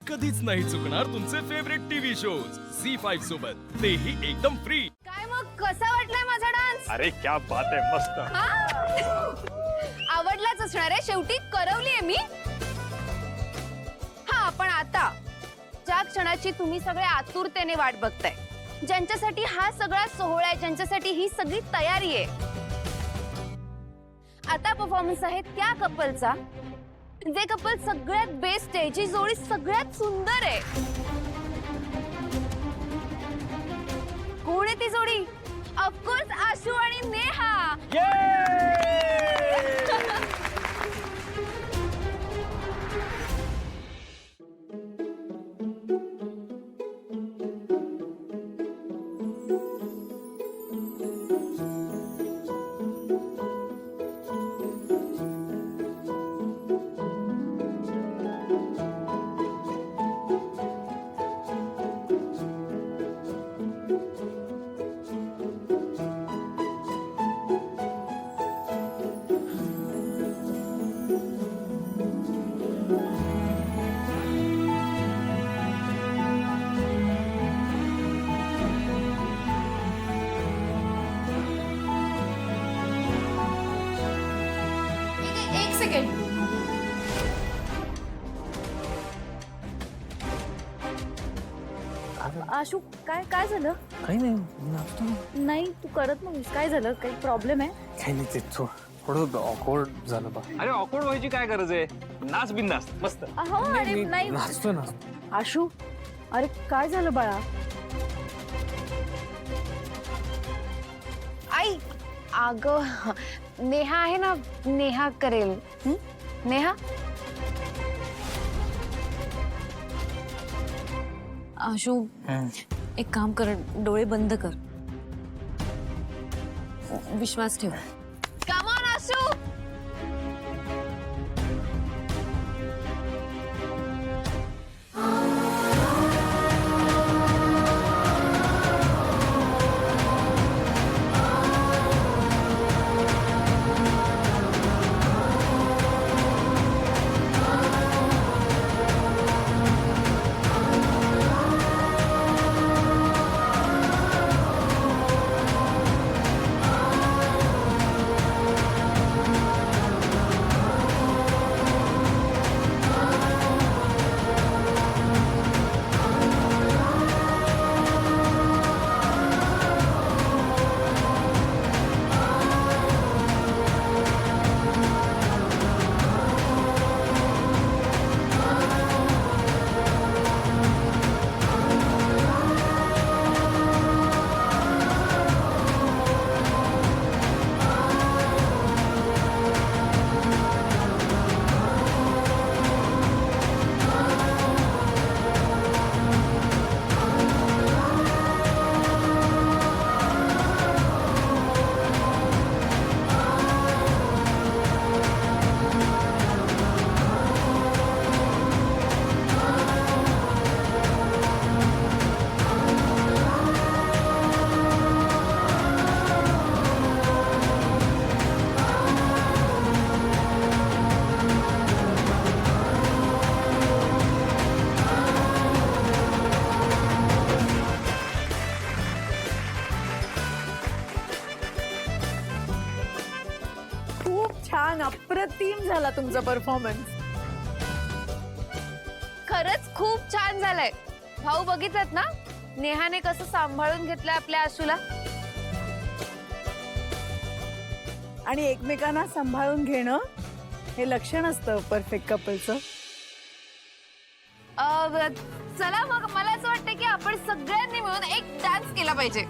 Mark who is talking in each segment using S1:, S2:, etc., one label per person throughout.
S1: कधीच नाही चुकणार तुमचे फेवरेट टीव्ही शोज झी5 सोबत, तेही एकदम फ्री।
S2: काय मग कसा वाटलाय माझा डान्स?
S3: अरे क्या बात है, मस्त।
S2: आवडलाच असणार आहे, शेवटी करवलीये मी। हा पण आता ज्या क्षणाची तुम्ही सगळे आतुरतेने वाट बघताय, ज्यांच्यासाठी हा सगळा सोहळा आहे, ज्यांच्यासाठी ही सगळी तयारी आहे, आता परफॉर्मन्स आहे त्या कपलचा, जे कपल सगळ्यात बेस्ट आहे, जी जोडी सगळ्यात सुंदर आहे। कोण आहे ती जोडी? ऑफकोर्स आशू आणि नेहा। एक सेकंड, आशू काय काय झालं?
S4: काही नाही, नाचतो ना.
S2: नाही तू करत नाहीस, काय झालं? काही प्रॉब्लेम आहे?
S4: काही नाही, ते थोडं ऑकवर्ड झालं बा.
S3: अरे ऑकवर्ड व्हायची काय गरज आहे? नाच बिंदास, मस्त।
S2: हो अरे नाही
S4: नाचतो ना.
S2: आशू, अरे काय झालं बाळा? आई अग नेहा आहे ना, नेहा करेल। नेहा
S5: आशू एक काम कर, डोळे बंद कर, विश्वास ठेव।
S2: Come on Ashu.
S6: छान, अप्रतिम झाला तुमचा परफॉर्मन्स।
S2: खरंच खूप छान झालंय। भाऊ बघितलं ना, नेहाने कसं सांभाळून घेतलं आपल्या आशूला।
S6: आणि एकमेकांना सांभाळून घेणं हे लक्षण असतं परफेक्ट कपलचं।
S2: चला मग, मला असं वाटतं की आपण सगळ्यांनी मिळून एक डान्स केला पाहिजे।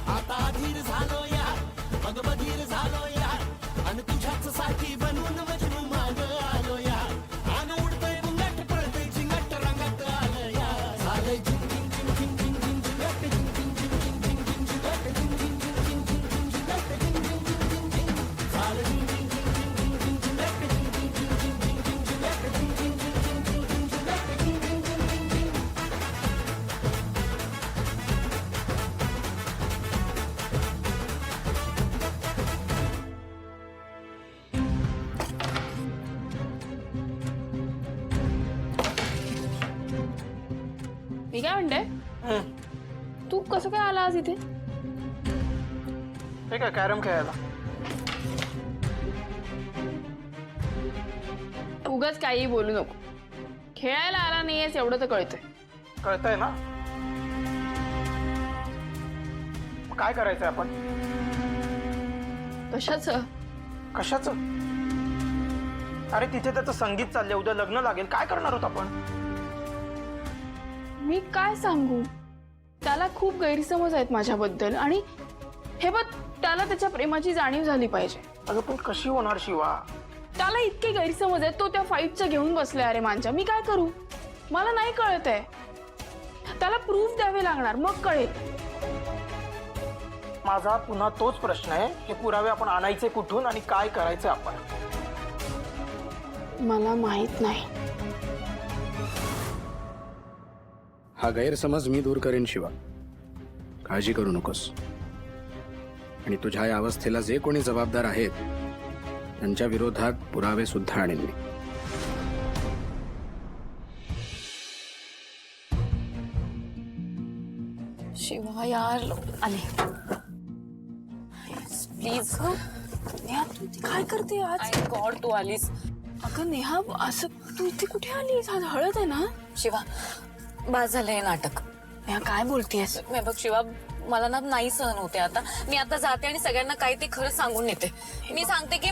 S7: आता धीर झालो यार, मग बधीर झालो यार, आणि तुझ्याच साठी मी काय म्हणते तू कसं काय आला आज इथे?
S8: हे काय कॅरम खेळायला?
S7: उगाच काही बोलू नको. खेळायला आला नाहीयेस एवढं तर कळतंय.
S8: कळतंय ना? मग काय करायचंय आपण?
S7: कशाचं?
S8: कशाचं? अरे तिथे त्याचं संगीत चाललंय, उद्या लग्न लागेल, काय करणार आहोत आपण?
S7: मी काय सांगू? त्याला खूप गैरसमज आहेत माझ्याबद्दल आणि हे बघ त्याला त्याच्या प्रेमाची जाणीव झाली पाहिजे.
S8: अगं पण कशी होणार शिवा?
S7: त्याला इतके गैरसमज आहेत. तो त्या फाईटचं घेऊन बसलाय. अरे मांजा, मी काय करू? मला नाही कळत आहे. त्याला प्रूफ द्यावे लागणार मग कळेल.
S8: माझा पुन्हा तोच प्रश्न आहे, हे पुरावे आपण आणायचे कुठून आणि काय करायचं आपण?
S7: मला माहित नाही.
S9: हा गैरसमज मी दूर करेन शिवा, काळजी करू नकोस. आणि तुझ्या या अवस्थेला जे कोणी जबाबदार आहेत त्यांच्या विरोधात पुरावे सुद्धा आणेन मी.
S5: शिवा यार आले प्लीज. नेहा तू इथे काय करते आज? गॉड तू आलीस.
S7: अगं नेहा असं तू इथे कुठे आलीस? आज हळद आहे ना?
S5: शिवा बाज झालंय नाटक.
S7: नेहा काय बोलतेस?
S5: मी बघ शिवा, मला ना नाही सहन होते आता. मी आता जाते आणि सगळ्यांना काय ते खरं सांगून येते. मी सांगते की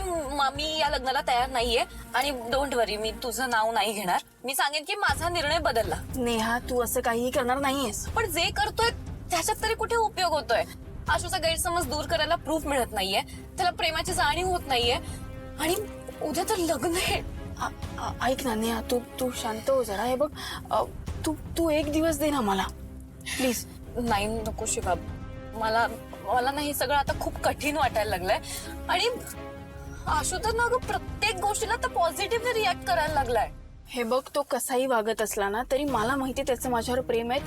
S5: मी या लग्नाला तयार नाहीये आणि डोंट वरी, मी तुझं नाव नाही घेणार. मी सांगेन की माझा निर्णय बदलला.
S7: नेहा तू असं काही करणार नाहीयेस.
S5: पण जे करतोय त्याच्यात तरी कुठे उपयोग होतोय? आशूचा गैरसमज दूर करायला प्रूफ मिळत नाहीये, त्याला प्रेमाची जाणीव होत नाहीये आणि उद्या तर लग्न आहे.
S7: ऐक ना नेहा, तू शांत हो जरा. हे बघ तू एक दिवस दे ना मला प्लीज.
S5: नाही नको शिवा, मला ना हे सगळं आता खूप कठीण वाटायला लागलंय. आणि आशू तर ना प्रत्येक गोष्टीला तर पॉझिटिव्हली रिॲक्ट करायला लागलाय.
S7: हे बघ तो कसाही वागत असला ना तरी मला माहिती त्याचं माझ्यावर प्रेम आहे.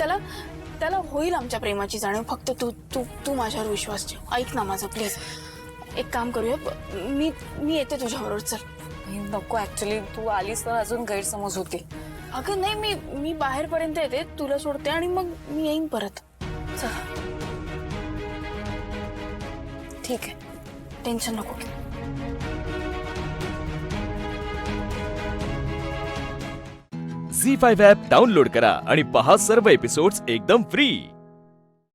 S7: त्याला होईल आमच्या प्रेमाची जाणीव. फक्त तू माझ्यावर विश्वास ठेव. ऐक ना माझं प्लीज. एक काम करूया, मी येते तुझ्याबरोबर. चल.
S5: नको, ऍक्च्युली तू आलीस तर अजून गैरसमज होते.
S7: अगं नाही, मी बाहेरपर्यंत येते, तुला सोडते आणि मग मी येईन परत. चल ठीक आहे, टेन्शन नको.
S1: झी5 ॲप डाउनलोड करा आणि पहा सर्व एपिसोड्स एकदम फ्री.